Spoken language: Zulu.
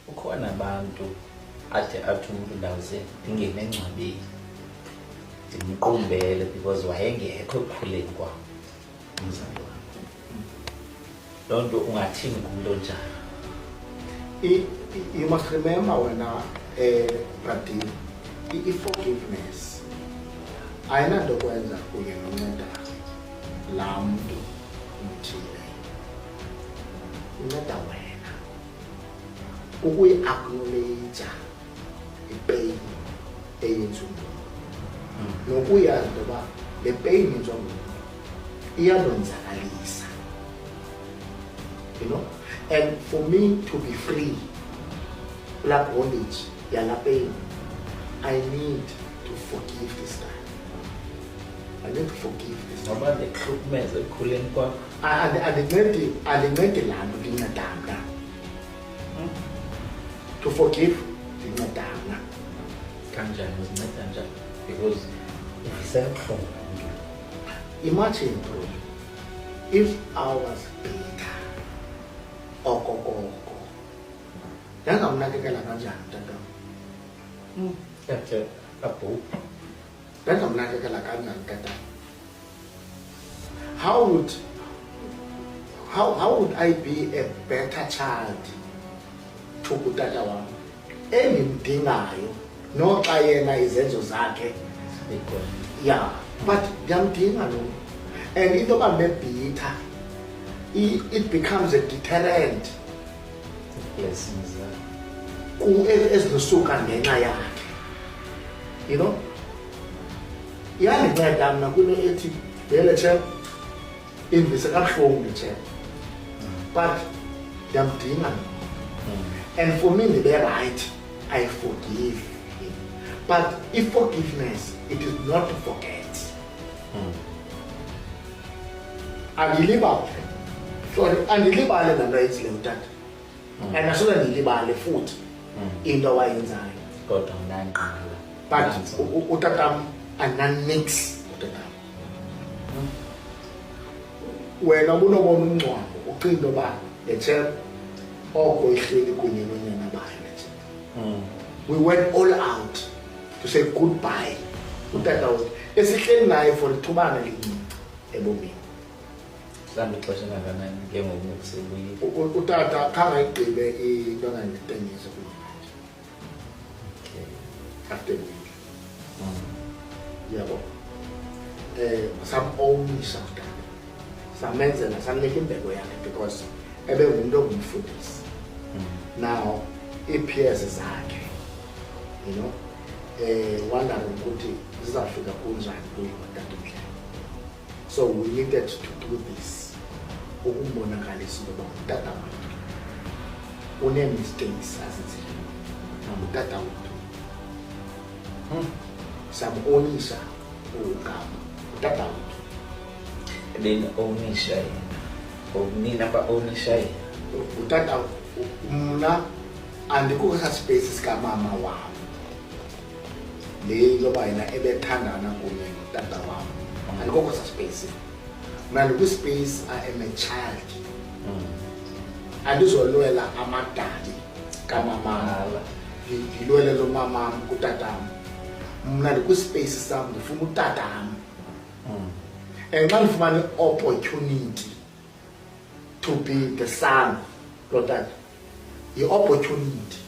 ukhona abantu athi umuntu ndawuze ndingene engcwabeni ndimqumbele because wayengekho ekukhuleni kwam umzali wam. Loo nto ungathini kumntu onjalo? You must remember when Brady, i-forgiveness ayinanto kwenza kunye nonceda laa mntu umthile, unceda wena ukuyi-acknowledge ipain eyenziwa ngumuntu nokuyazi into yoba le pain yenziwa ngumuntu iyalonzakalisa, you know. And for me to be free, black bondage, yala pain, I need to forgive this guy. I need to forgive this guy. Ngoba ndikuhlukumeze ekukhuleni kwakho. Alincedi laa nto ndincedanga. To forgive, ndincedanga. Kanjani uzinceda njani? Because usebuhlungu. Imagine, bro, if I was bitter, okokoko, ndangamnakekela kanjani tatam? Apho. Ndangamnakekela kanjani tatam? How would I be a better child to utata wam endimdingayo noxa yena izenzo zakhe? Yeah, but ndiyamdinga lo. And into yoba bebhitha, it becomes a deterrent ezinosuka ngenxa yakhe, you know. Iyandinceda mna kule ethi lele chap invise kabuhlungu le chap, but ndiyamdinga. And for me ndibe right, I forgive him. But if forgiveness, it is not to forget. Andilibale, sorry, andilibale laa nto ayenzile utata, and asoze ndilibale futhi into awayenzayo. Kodwa mnanqala. But utatam ananix utatam. Wena ubunobona umngcwabo ucinga into yoba le chap oko ihleli kunye nonyana bayo. We went all out to say goodbye. Utata uthi esihleli naye for ithubana linye ebomini. Mhlawumbi ixesha engakanani ke ngoku ukusebuyile? Utata khange ayigqibe into angayitengisa kunye manje. Okay. After we yabo. Samownisha utata. Samenzela, samnika imbeko yakhe because ebengumuntu ongumfundisi. Now ii-peers zakhe, you know, wondering ukuthi zizafika kunjani kuyo utata Mdleko. So we needed to do this ukumbonakalisa into yoba utata wethu une-mistakes azenzile, utata wethu samonisha ugama utata wethu. Beni-ownisha yena, nina ba-ownisha yena. Utata mna andikho saa space sikamama wam le yoba yena ebethandana kunye notata wam, andikho saa space. Mna ndikwispace I am a child. Andizolwela amadali kamamam, ndilwele lo mamam kutatam. Mna ndikwispace sam ndifuna utatam. And xa ndifumane opportunity to be the son, not that, the opportunity